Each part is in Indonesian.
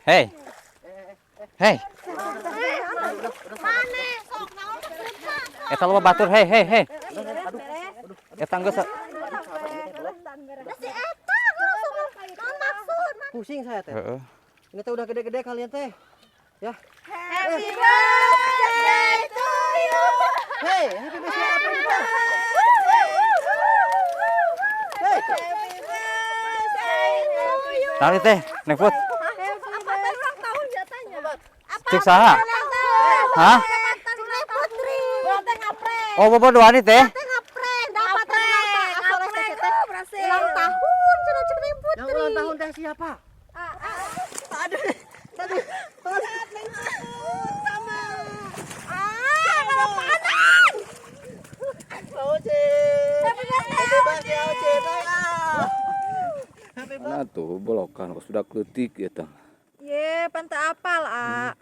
Hei. Hei. Eta loba batur, hei. Eta geus. Pusing saya teh. Heeh. Ini teh udah gede-gede kalian teh. Ya. Happy birthday to you. Hei, happy birthday apa ini teh? Hei. Happy birthday to you. Naon teh? Nek Put. Apa teh ulang tahun jatanya? Cek saha? Hah? Putri. Teh ngapre. Oh, bobo doani teh. Teh ngapre. Dapat berhasil. Ulang tahun cenah Putri. Yang ulang tahun teh siapa? Aduh. Sama. Kalau panas. Oce. Happy birthday. Happy birthday Oce teh. Happy birthday. Mana tuh bolokan sudah kleutik eta. Ye, pan teu apal, A.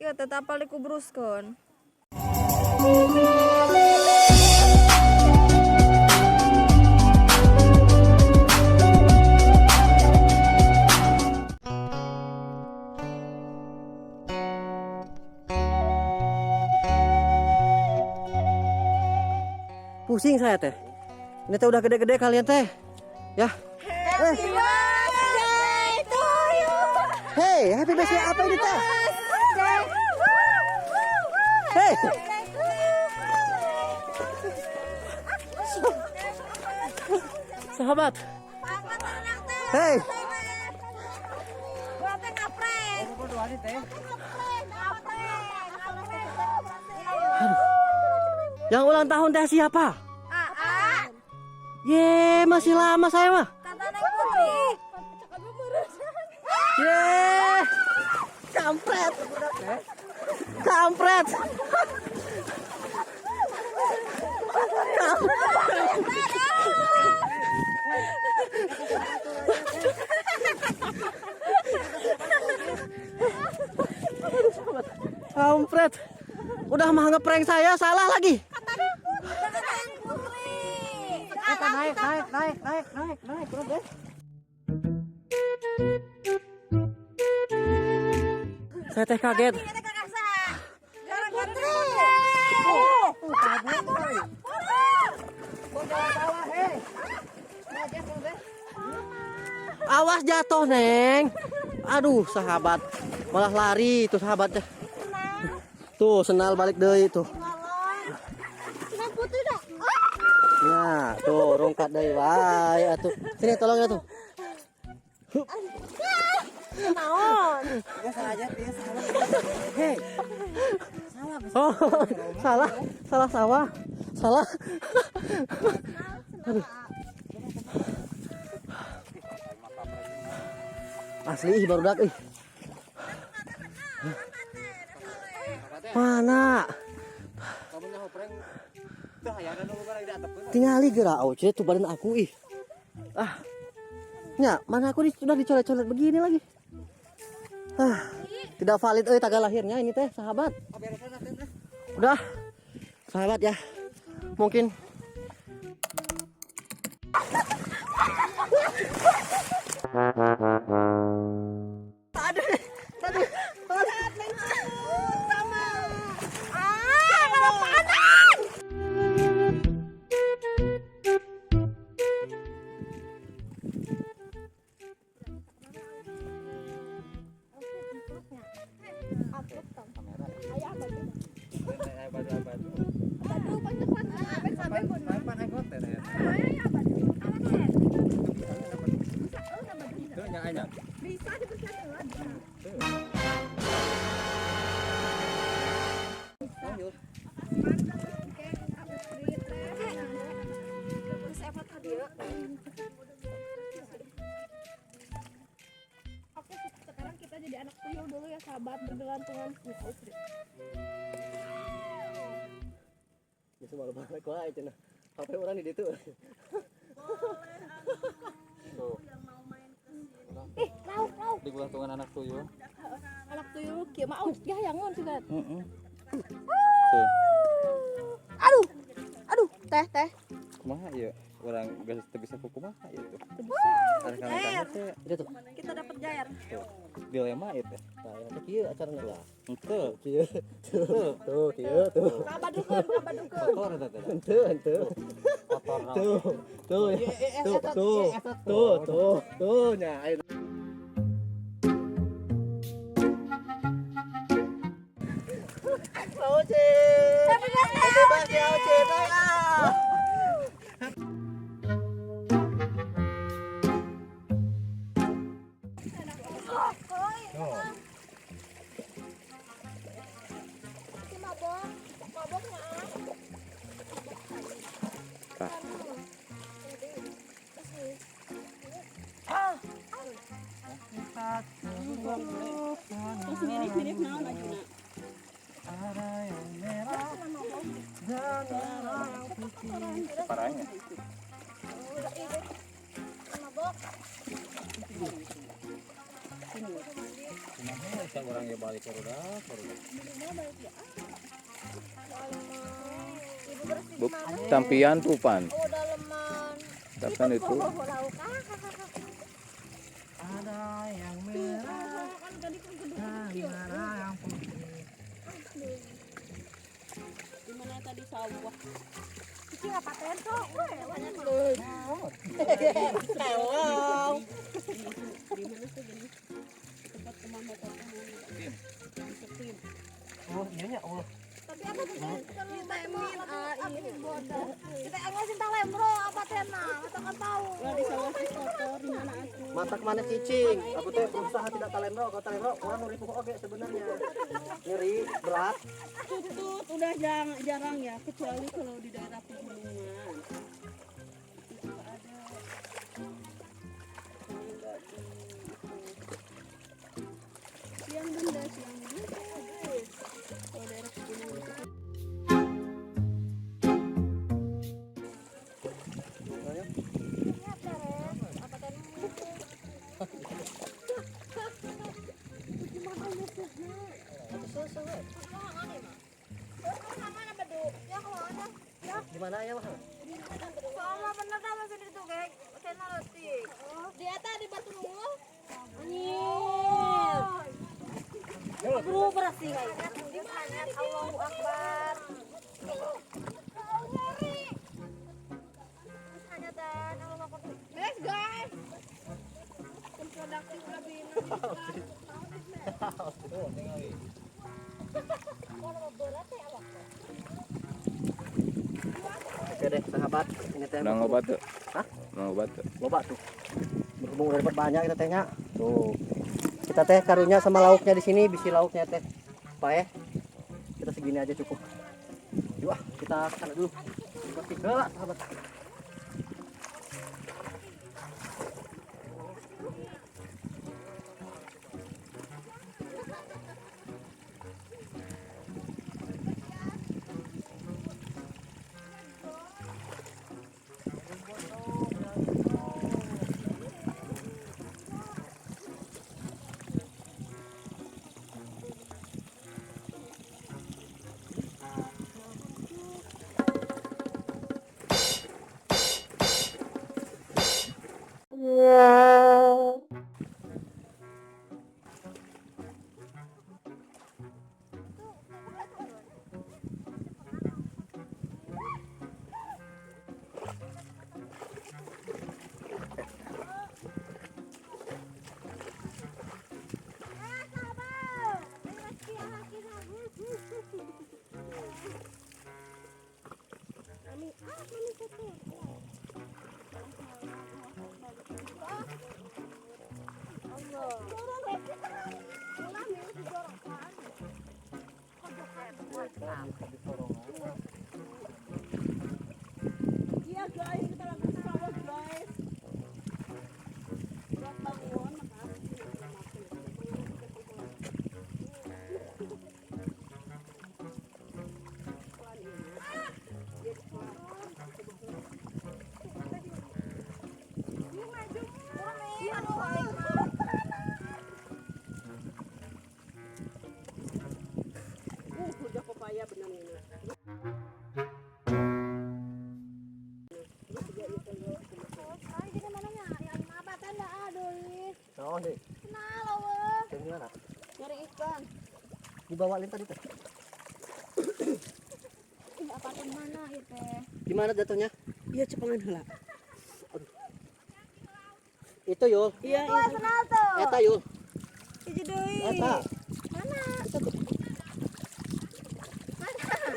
Ieu teu apal dikubruskeun. Pusing saya teh. Ini teh udah gede-gede kalian teh. Ya. Happy birthday to you. Hei, happy birthday apa ini teh? Hei. Sahabat. Hei. Gua teh ngapre. Yang ulang tahun teh siapa? Aa. Ye, masih lama saya mah. Kata Neng Putri. Ye. Kampret. Kampret. Kampret. Udah mah ngeprank saya, salah lagi. Naik, bro, deh. Saya teh kaget. Awas jatuh, Neng. Aduh, sahabat. Malah lari tuh sahabatnya. Tuh, senal balik deui tuh. Nah, tuh rongkat deui wae atuh. Sini tolong ya tuh. Naon? Hei. Oh, salah sawah. Salah. Aduh. Asli ih barudak ih. Mana? Tingali geura Oce tuh badan aku ih. Ah. Nya, mana aku sudah dicolet-colet begini lagi. Ah, tidak valid tanggal lahirnya ini teh, sahabat. Udah. Sahabat ya. Mungkin Kalau panas. Oke, sekarang kita jadi anak tuyul dulu ya, sahabat, bergelantungan. bisa balik wae cenah. HP orang di ditu. Tuh. Lauk. Di gelantungan anak tuyul. Anak tuyul kieu mah aus gayangon juga. Heeh. Tuh. Aduh, teh. Kumaha ieu? Urang geus teu bisa kumaha ieu tuh. Teu bisa. Ada kami Itu tuh. Kita dapat jair. Dilema itu. Saya kieu acaranya lah. Henteu. Kieu. Tuh, kieu tuh. Kabadukeun. Kotor eta teh. Henteu. Kotor naon. Tuh, nya. Ayo. Oce. Happy birthday, Oce. Parahnya. Bisa orang ya balik koruda. Buk, tampian pupan. Udah leman. Tapi itu Ada yang merah, ada yang putih. Gimana tadi sawah? Iki apa tenso? Banyak Hello. Oh, iya ya Allah. Tapi apa tuh? Kita emin ini bodoh. Kita ngasin talem bro, apa tena? Kita kan tahu. Di sawah kotor di mana aku? Matak mana cicing? Aku teh berusaha tidak talembro, kalau talembro kurang ribu oke sebenarnya. Nyeri, berat. Tutut udah jarang ya, kecuali kalau di daerah pegunungan. Itu nggak ada. Kalau nggak di siang bunda. Kalau daerah pegunungan itu Gimana ya, Bang? Sama bener dah masih di situ, geng. Kena roti. Di atas di batu dulu. Anjir. Bro berasih guys. Gimana? Allahu Akbar. Hanya dan Allahu Akbar. Guys, guys. Produktif lebih. Oke deh, sahabat. Ini teh. nang obat tuh. Hah? Nang obat tuh. Loba tuh. Berhubung udah dapat banyak kita tehnya. Tuh. Kita teh karunya sama lauknya di sini, bisi lauknya teh. Paeh. Kita segini aja cukup. Yuk, kita ke sana dulu. Bersih ke, sahabat. iya guys, kita lagi di sawah guys. Buat bangun, udah papaya benar ini. naon deh. Kenal weh. Gimana? Nyari ikan. Dibawain tadi teh. Ih, apa tuh mana ieu teh? Gimana jatuhnya? Iya cepengan heula. Itu Yul. Iya, Wah, kenal tuh. Eta Yul. Hiji deui. Eta. Mana? Itu tuh.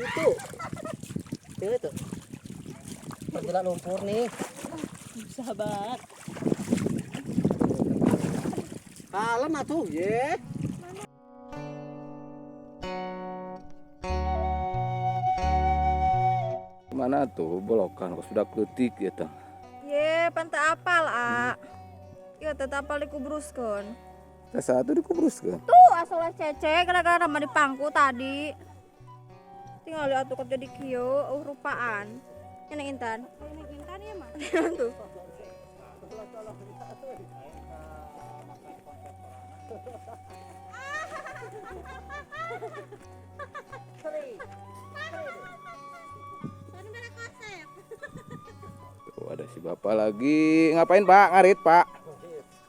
Itu. Ini tuh. Terjelat lumpur nih. sahabat. Kalem atuh, ye. Mana tuh bolokan kok sudah ketik ya tang. Ye, pan teu apal, A. Ieu teu apal dikubruskeun. Teh satu dikubruskeun. Tuh asal cece gara-gara mah dipangku tadi. Tinggal lihat tuh jadi kieu rupaan. Ini Intan. Ini Intan ya mah. Tuh. Tuh ada si bapak lagi. Ngapain Pak? Ngarit Pak.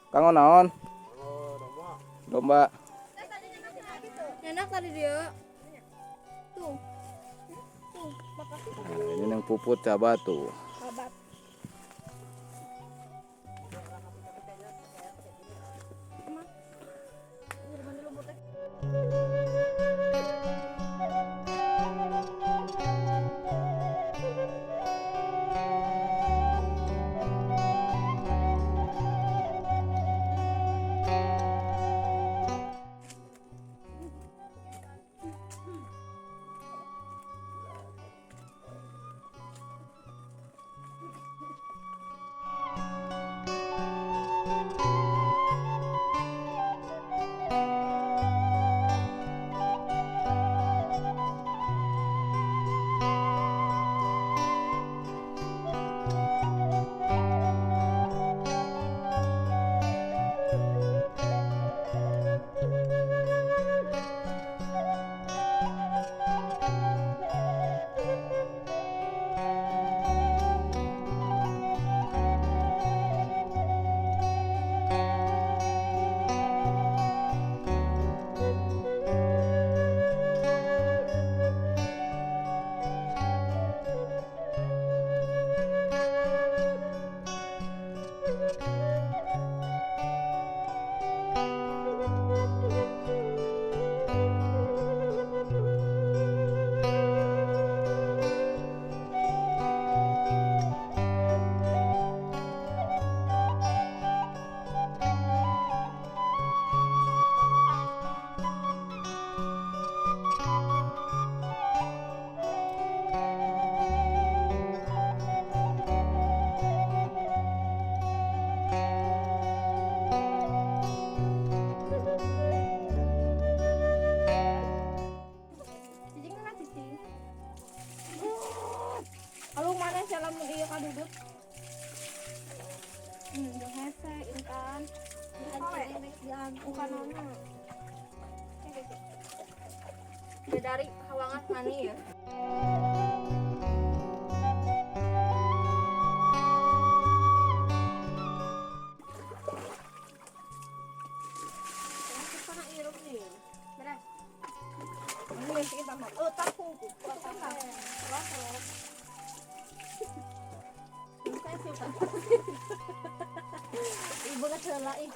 Kang naon? Domba. Enak tadi dia. Tuh. Tuh, makasih. Nah, ini yang puput coba tuh. Sahabat. Alung mana sih lamun ieu kadudut? Jeung hese Intan. Bukan nona. Dari hawangan mani ya. Kana irup nih. Beres. Ini sih kita mau. Oh, tapung. Ibu kecela ih.